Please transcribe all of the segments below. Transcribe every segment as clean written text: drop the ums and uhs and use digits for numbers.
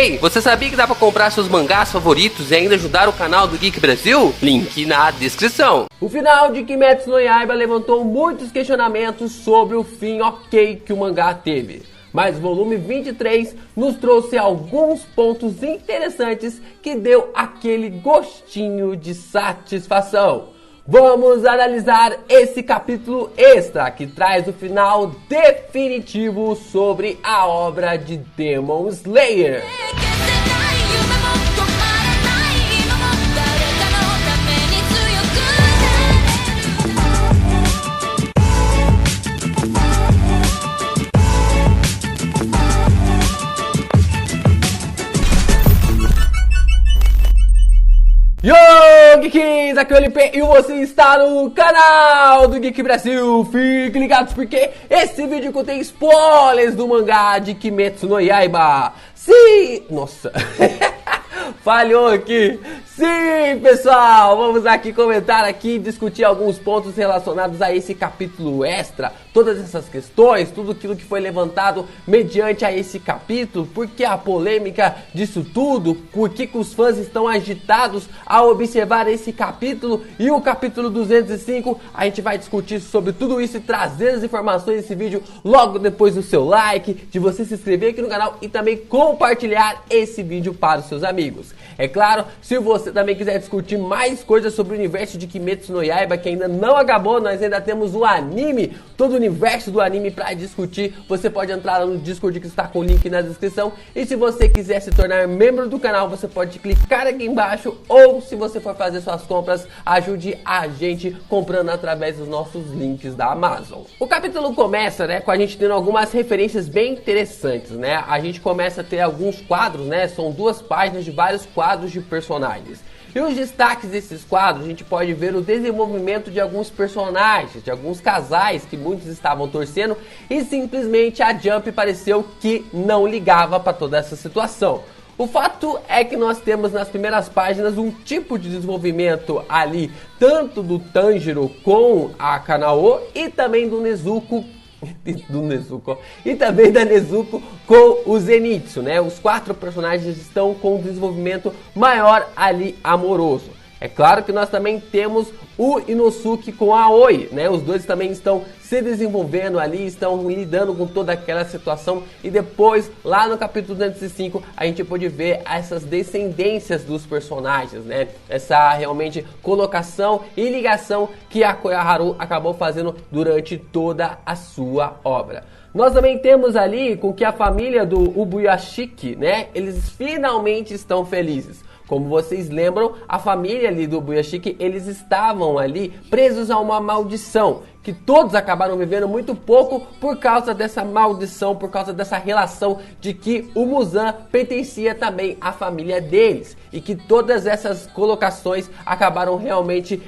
Ei, você sabia que dá pra comprar seus mangás favoritos e ainda ajudar o canal do Geek Brasil? Link na descrição. O final de Kimetsu no Yaiba levantou muitos questionamentos sobre o fim ok que o mangá teve. Mas o volume 23 nos trouxe alguns pontos interessantes que deu aquele gostinho de satisfação. Vamos analisar esse capítulo extra que traz o final definitivo sobre a obra de Demon Slayer. Yo, Geeks! Aqui é o LP e você está no canal do Geek Brasil. Fiquem ligados porque esse vídeo contém spoilers do mangá de Kimetsu no Yaiba. Sim! Nossa! Falhou aqui! Sim, pessoal! Vamos aqui comentar aqui, discutir alguns pontos relacionados a esse capítulo extra. Todas essas questões, tudo aquilo que foi levantado mediante a esse capítulo. Por que a polêmica disso tudo? Por que os fãs estão agitados ao observar esse capítulo? E o capítulo 205, a gente vai discutir sobre tudo isso e trazer as informações desse vídeo logo depois do seu like, de você se inscrever aqui no canal e também compartilhar esse vídeo para os seus amigos. É claro, se você também quiser discutir mais coisas sobre o universo de Kimetsu no Yaiba, que ainda não acabou, nós ainda temos o anime, todo o universo do anime para discutir, você pode entrar no Discord que está com o link na descrição. E se você quiser se tornar membro do canal, você pode clicar aqui embaixo, ou se você for fazer suas compras, ajude a gente comprando através dos nossos links da Amazon. O capítulo começa, né, com a gente tendo algumas referências bem interessantes, né? A gente começa a ter alguns quadros, né? São 2 páginas de vários quadros de personagens. E os destaques desses quadros, a gente pode ver o desenvolvimento de alguns personagens, de alguns casais que muitos estavam torcendo e simplesmente a Jump pareceu que não ligava para toda essa situação. O fato é que nós temos nas primeiras páginas um tipo de desenvolvimento ali, tanto do Tanjiro com a Kanao e também do Nezuko e também da Nezuko com o Zenitsu, né? Os 4 personagens estão com um desenvolvimento maior ali amoroso. É claro que nós também temos o Inosuke com a Aoi, né? Os dois também estão se desenvolvendo ali, estão lidando com toda aquela situação. E depois, lá no capítulo 205, a gente pode ver essas descendências dos personagens, né? Essa realmente colocação e ligação que a Koyaharu acabou fazendo durante toda a sua obra. Nós também temos ali com que a família do Ubuyashiki, né? Eles finalmente estão felizes. Como vocês lembram, a família ali do Ubuyashiki, eles estavam ali presos a uma maldição, que todos acabaram vivendo muito pouco por causa dessa maldição, por causa dessa relação de que o Muzan pertencia também à família deles. E que todas essas colocações acabaram realmente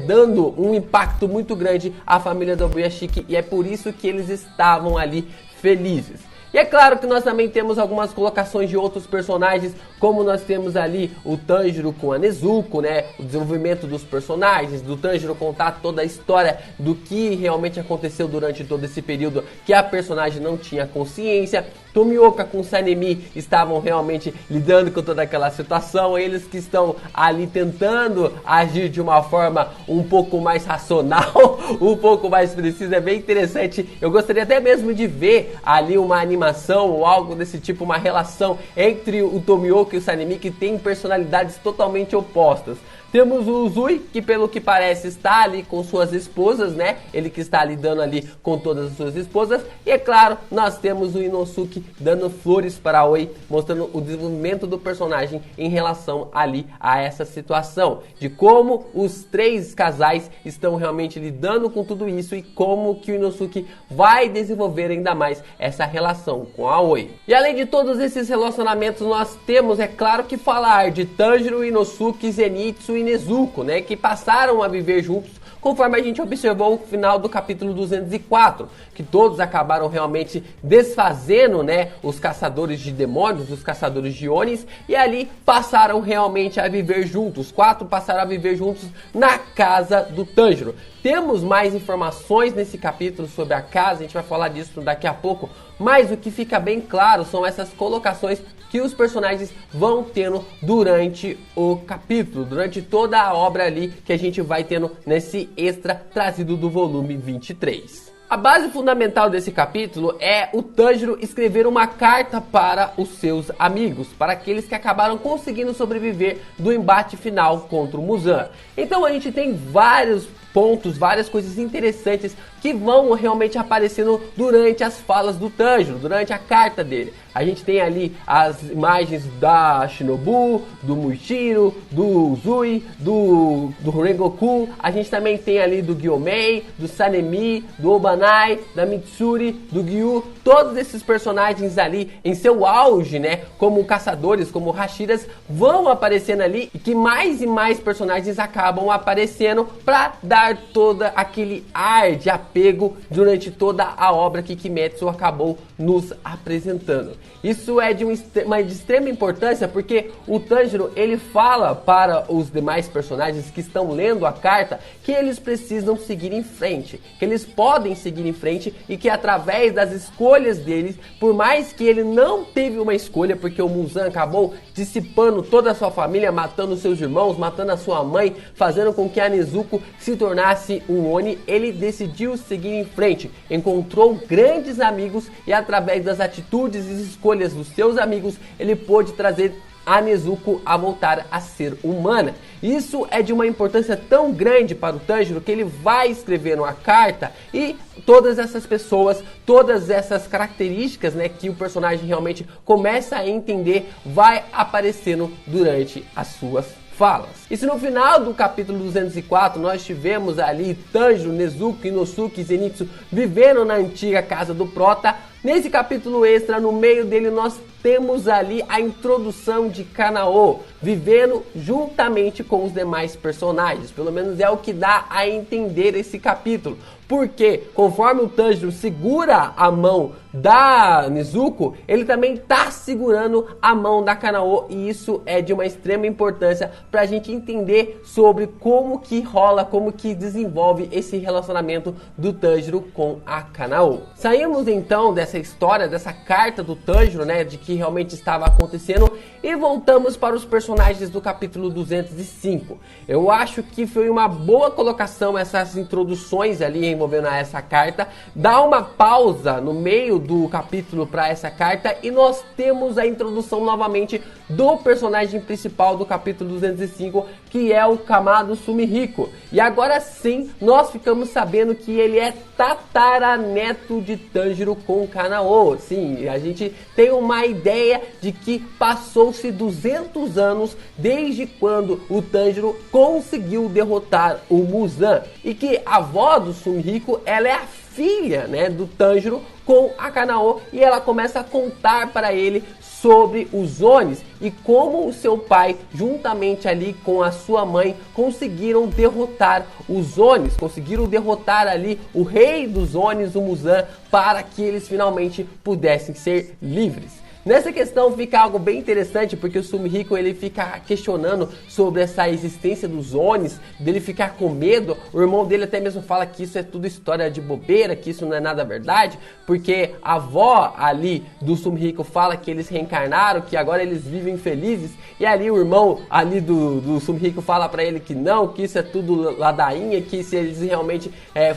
dando um impacto muito grande à família do Ubuyashiki, e é por isso que eles estavam ali felizes. E é claro que nós também temos algumas colocações de outros personagens, como nós temos ali o Tanjiro com a Nezuko, né? O desenvolvimento dos personagens, do Tanjiro contar toda a história do que realmente aconteceu durante todo esse período que a personagem não tinha consciência. Tomioka com Sanemi estavam realmente lidando com toda aquela situação, eles que estão ali tentando agir de uma forma um pouco mais racional, um pouco mais precisa, é bem interessante. Eu gostaria até mesmo de ver ali uma animação ou algo desse tipo, uma relação entre o Tomioka e o Sanemi, que tem personalidades totalmente opostas. Temos o Uzui, que pelo que parece está ali com suas esposas, né? Ele que está lidando ali com todas as suas esposas. E é claro, nós temos o Inosuke dando flores para a Aoi, mostrando o desenvolvimento do personagem em relação ali a essa situação. De como os 3 casais estão realmente lidando com tudo isso e como que o Inosuke vai desenvolver ainda mais essa relação com a Aoi. E além de todos esses relacionamentos, nós temos, é claro, que falar de Tanjiro, Inosuke, Zenitsu e Nezuko, né, que passaram a viver juntos, conforme a gente observou o final do capítulo 204, que todos acabaram realmente desfazendo, né, os caçadores de demônios, os caçadores de Onis, e ali passaram realmente a viver juntos. Os 4 passaram a viver juntos na casa do Tanjiro. Temos mais informações nesse capítulo sobre a casa, a gente vai falar disso daqui a pouco, mas o que fica bem claro são essas colocações que os personagens vão tendo durante o capítulo, durante toda a obra ali que a gente vai tendo nesse extra trazido do volume 23. A base fundamental desse capítulo é o Tanjiro escrever uma carta para os seus amigos, para aqueles que acabaram conseguindo sobreviver do embate final contra o Muzan. Então a gente tem vários pontos, várias coisas interessantes que vão realmente aparecendo durante as falas do Tanjiro, durante a carta dele. A gente tem ali as imagens da Shinobu, do Muichiro, do Uzui, do Rengoku. A gente também tem ali do Gyomei, do Sanemi, do Obanai, da Mitsuri, do Gyu. Todos esses personagens ali em seu auge, né, como caçadores, como Hashiras, vão aparecendo ali e que mais e mais personagens acabam aparecendo para dar todo aquele ar de apego durante toda a obra que Kimetsu acabou nos apresentando. Isso é de extrema importância porque o Tanjiro ele fala para os demais personagens que estão lendo a carta que eles precisam seguir em frente, que eles podem seguir em frente e que através das escolhas deles, por mais que ele não teve uma escolha, porque o Muzan acabou dissipando toda a sua família, matando seus irmãos, matando a sua mãe, fazendo com que a Nezuko se tornasse um Oni, ele decidiu seguir em frente, encontrou grandes amigos e através das atitudes e escolhas dos seus amigos, ele pôde trazer a Nezuko a voltar a ser humana. Isso é de uma importância tão grande para o Tanjiro que ele vai escrever uma carta e todas essas pessoas, todas essas características, né, que o personagem realmente começa a entender, vai aparecendo durante as suas falas. E se no final do capítulo 204 nós tivemos ali Tanjiro, Nezuko, Inosuke e Zenitsu vivendo na antiga casa do Prota, nesse capítulo extra, no meio dele, nós temos ali a introdução de Kanao, vivendo juntamente com os demais personagens. Pelo menos é o que dá a entender esse capítulo. Porque conforme o Tanjiro segura a mão da Nezuko, ele também está segurando a mão da Kanao. E isso é de uma extrema importância para a gente entender sobre como que rola, como que desenvolve esse relacionamento do Tanjiro com a Kanao. Saímos então dessa história, dessa carta do Tanjiro, né, de que realmente estava acontecendo, e voltamos para os personagens do capítulo 205. Eu acho que foi uma boa colocação essas introduções ali envolvendo essa carta. Dá uma pausa no meio do capítulo para essa carta e nós temos a introdução novamente do personagem principal do capítulo 205, que é o Kamado Sumihiko. E agora sim, nós ficamos sabendo que ele é tataraneto de Tanjiro com Kanao. Sim, a gente tem uma ideia de que passou-se 200 anos desde quando o Tanjiro conseguiu derrotar o Muzan. E que a avó do Sumihiko, ela é a filha, né, do Tanjiro com a Kanao, e ela começa a contar para ele sobre os Onis e como o seu pai, juntamente ali com a sua mãe, conseguiram derrotar os Onis, conseguiram derrotar ali o rei dos Onis, o Muzan, para que eles finalmente pudessem ser livres. Nessa questão fica algo bem interessante, porque o Sumihiko ele fica questionando sobre essa existência dos Onis, dele ficar com medo. O irmão dele até mesmo fala que isso é tudo história de bobeira, que isso não é nada verdade, porque a avó ali do Sumihiko fala que eles reencarnaram, que agora eles vivem felizes, e ali o irmão ali do Sumihiko fala pra ele que não, que isso é tudo ladainha, que se eles realmente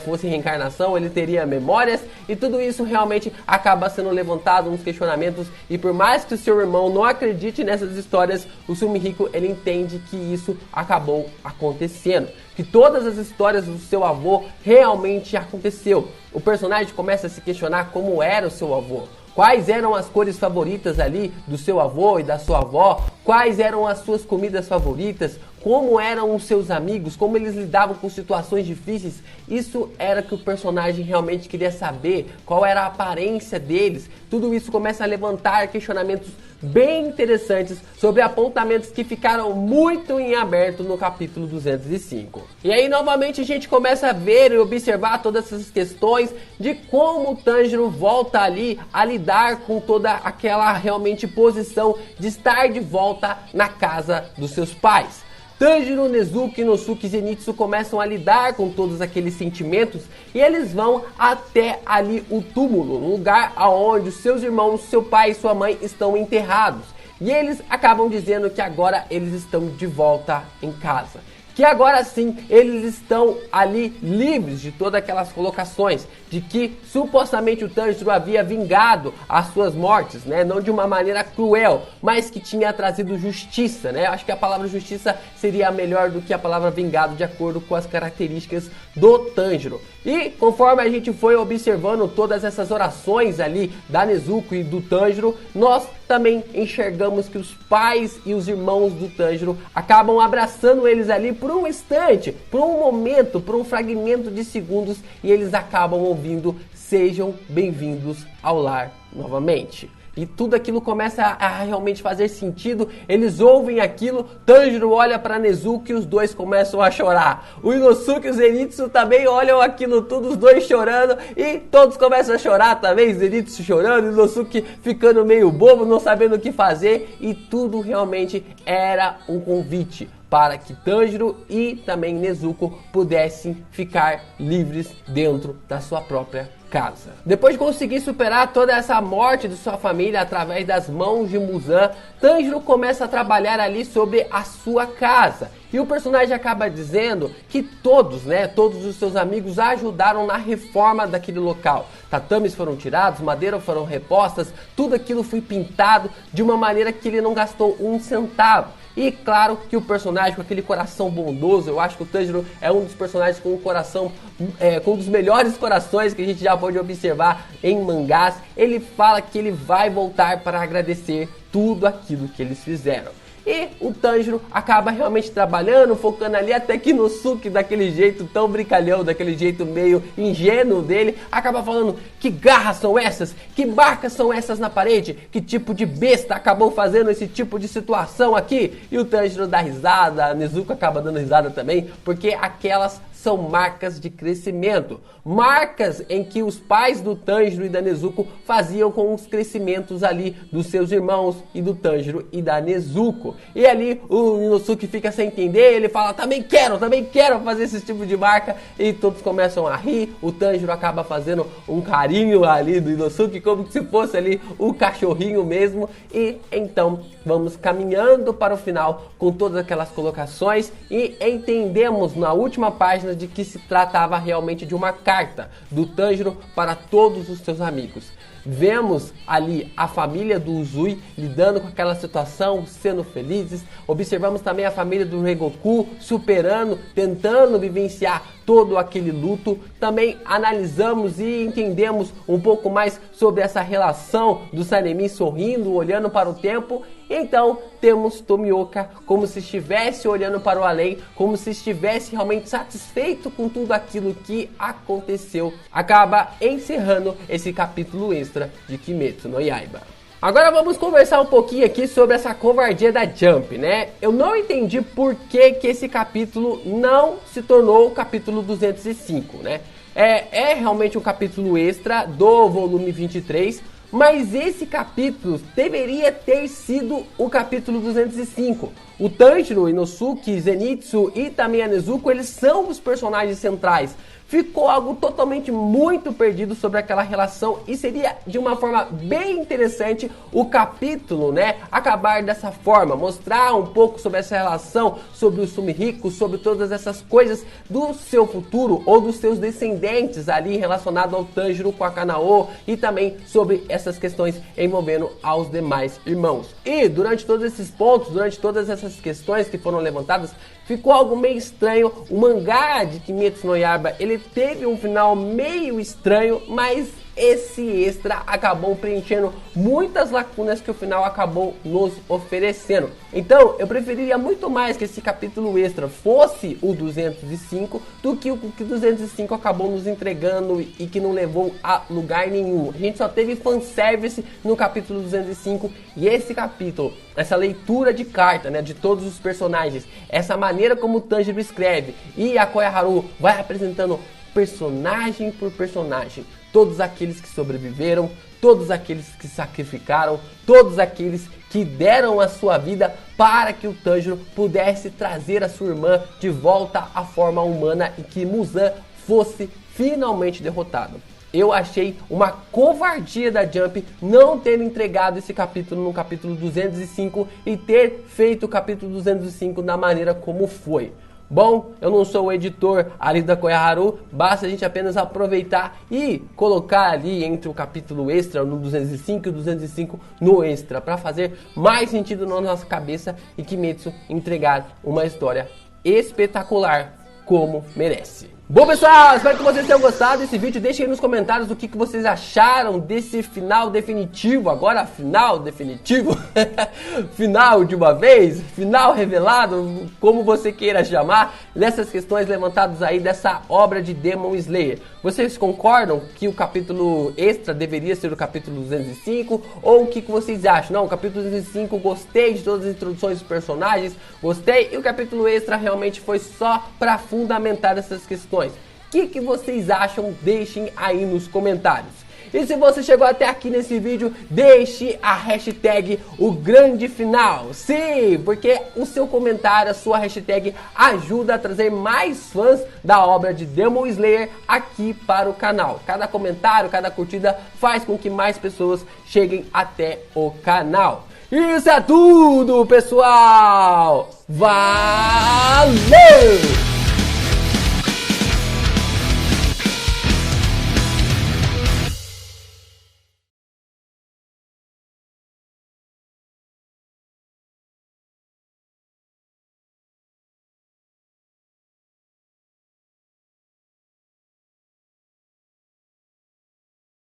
fossem reencarnação, ele teria memórias, e tudo isso realmente acaba sendo levantado nos questionamentos. E por mais que o seu irmão não acredite nessas histórias, o Sumihiko ele entende que isso acabou acontecendo, que todas as histórias do seu avô realmente aconteceu. O personagem começa a se questionar como era o seu avô, quais eram as cores favoritas ali do seu avô e da sua avó, quais eram as suas comidas favoritas, como eram os seus amigos, como eles lidavam com situações difíceis. Isso era que o personagem realmente queria saber, qual era a aparência deles. Tudo isso começa a levantar questionamentos bem interessantes sobre apontamentos que ficaram muito em aberto no capítulo 205. E aí novamente a gente começa a ver e observar todas essas questões de como o Tanjiro volta ali a lidar com toda aquela realmente posição de estar de volta na casa dos seus pais. Tanjiro, Nezuko, Inosuke e Zenitsu começam a lidar com todos aqueles sentimentos e eles vão até ali o túmulo, um lugar onde os seus irmãos, seu pai e sua mãe estão enterrados. E eles acabam dizendo que agora eles estão de volta em casa. Que agora sim eles estão ali livres de todas aquelas colocações de que supostamente o Tanjiro havia vingado as suas mortes, né? Não de uma maneira cruel, mas que tinha trazido justiça, né? Acho que a palavra justiça seria melhor do que a palavra vingado, de acordo com as características do Tanjiro. E conforme a gente foi observando todas essas orações ali da Nezuko e do Tanjiro, nós também enxergamos que os pais e os irmãos do Tanjiro acabam abraçando eles ali por um instante, por um momento, por um fragmento de segundos, e eles acabam ouvindo: sejam bem-vindos ao lar novamente. E tudo aquilo começa a realmente fazer sentido. Eles ouvem aquilo, Tanjiro olha para Nezuko e os dois começam a chorar. O Inosuke e o Zenitsu também olham aquilo tudo, os dois chorando, e todos começam a chorar também, Zenitsu chorando, Inosuke ficando meio bobo, não sabendo o que fazer, e tudo realmente era um convite para que Tanjiro e também Nezuko pudessem ficar livres dentro da sua própria casa. Depois de conseguir superar toda essa morte de sua família através das mãos de Muzan, Tanjiro começa a trabalhar ali sobre a sua casa. E o personagem acaba dizendo que todos os seus amigos ajudaram na reforma daquele local. Tatames foram tirados, madeiras foram repostas, tudo aquilo foi pintado de uma maneira que ele não gastou um centavo. E claro que o personagem com aquele coração bondoso, eu acho que o Tanjiro é um dos personagens com um coração, com um dos melhores corações que a gente já pode observar em mangás. Ele fala que ele vai voltar para agradecer tudo aquilo que eles fizeram. E o Tanjiro acaba realmente trabalhando, focando ali, até que Inosuke, daquele jeito tão brincalhão, daquele jeito meio ingênuo dele, acaba falando: que garras são essas? Que marcas são essas na parede? Que tipo de besta acabou fazendo esse tipo de situação aqui? E o Tanjiro dá risada, a Nezuko acaba dando risada também, porque aquelas são marcas de crescimento. Marcas em que os pais do Tanjiro e da Nezuko faziam com os crescimentos ali dos seus irmãos e do Tanjiro e da Nezuko. E ali o Inosuke fica sem entender, ele fala: também quero fazer esse tipo de marca. E todos começam a rir, o Tanjiro acaba fazendo um carinho ali do Inosuke, como se fosse ali o cachorrinho mesmo. E então vamos caminhando para o final com todas aquelas colocações e entendemos na última página de que se tratava realmente de uma carta do Tanjiro para todos os seus amigos. Vemos ali a família do Uzui lidando com aquela situação, sendo felizes. Observamos também a família do Rengoku superando, tentando vivenciar todo aquele luto. Também analisamos e entendemos um pouco mais sobre essa relação do Sanemi sorrindo, olhando para o tempo. Então temos Tomioka como se estivesse olhando para o além, como se estivesse realmente satisfeito com tudo aquilo que aconteceu. Acaba encerrando esse capítulo extra de Kimetsu no Yaiba. Agora vamos conversar um pouquinho aqui sobre essa covardia da Jump, né? Eu não entendi por que esse capítulo não se tornou o capítulo 205, né? É realmente um capítulo extra do volume 23, mas esse capítulo deveria ter sido o capítulo 205. O Tanjiro, Inosuke, Zenitsu e também a Nezuko, eles são os personagens centrais. Ficou algo totalmente muito perdido sobre aquela relação e seria de uma forma bem interessante o capítulo, né, acabar dessa forma, mostrar um pouco sobre essa relação, sobre o Sumihiko, sobre todas essas coisas do seu futuro ou dos seus descendentes ali relacionado ao Tanjiro com a Kanao e também sobre essas questões envolvendo aos demais irmãos. E durante todos esses pontos, durante todas essas questões que foram levantadas, ficou algo meio estranho. O mangá de Kimetsu no Yaiba, ele teve um final meio estranho, mas esse extra acabou preenchendo muitas lacunas que o final acabou nos oferecendo. Então eu preferiria muito mais que esse capítulo extra fosse o 205 do que o que o 205 acabou nos entregando e que não levou a lugar nenhum. A gente só teve fanservice no capítulo 205 e esse capítulo, essa leitura de carta, né, de todos os personagens, essa maneira como o Tanjiro escreve e a Koyaharu vai apresentando personagem por personagem, todos aqueles que sobreviveram, todos aqueles que sacrificaram, todos aqueles que deram a sua vida para que o Tanjiro pudesse trazer a sua irmã de volta à forma humana e que Muzan fosse finalmente derrotado. eu achei uma covardia da Jump não ter entregado esse capítulo no capítulo 205 e ter feito o capítulo 205 da maneira como foi. Bom, eu não sou o editor ali da Koyaharu, basta a gente apenas aproveitar e colocar ali entre o capítulo extra no 205 e o 205 no extra, para fazer mais sentido na nossa cabeça e Kimetsu entregar uma história espetacular como merece. Bom, pessoal, espero que vocês tenham gostado desse vídeo. Deixem aí nos comentários o que vocês acharam desse final definitivo. Agora, final definitivo, final de uma vez, final revelado, como você queira chamar, nessas questões levantadas aí dessa obra de Demon Slayer. Vocês concordam que o capítulo extra deveria ser o capítulo 205? Ou o que vocês acham? Não, o capítulo 205, gostei de todas as introduções dos personagens, gostei, e o capítulo extra realmente foi só para fundamentar essas questões. O que vocês acham? Deixem aí nos comentários. E se você chegou até aqui nesse vídeo, deixe a hashtag o grande final. Sim, porque o seu comentário, a sua hashtag ajuda a trazer mais fãs da obra de Demon Slayer aqui para o canal. Cada comentário, cada curtida faz com que mais pessoas cheguem até o canal. Isso é tudo, pessoal! Valeu!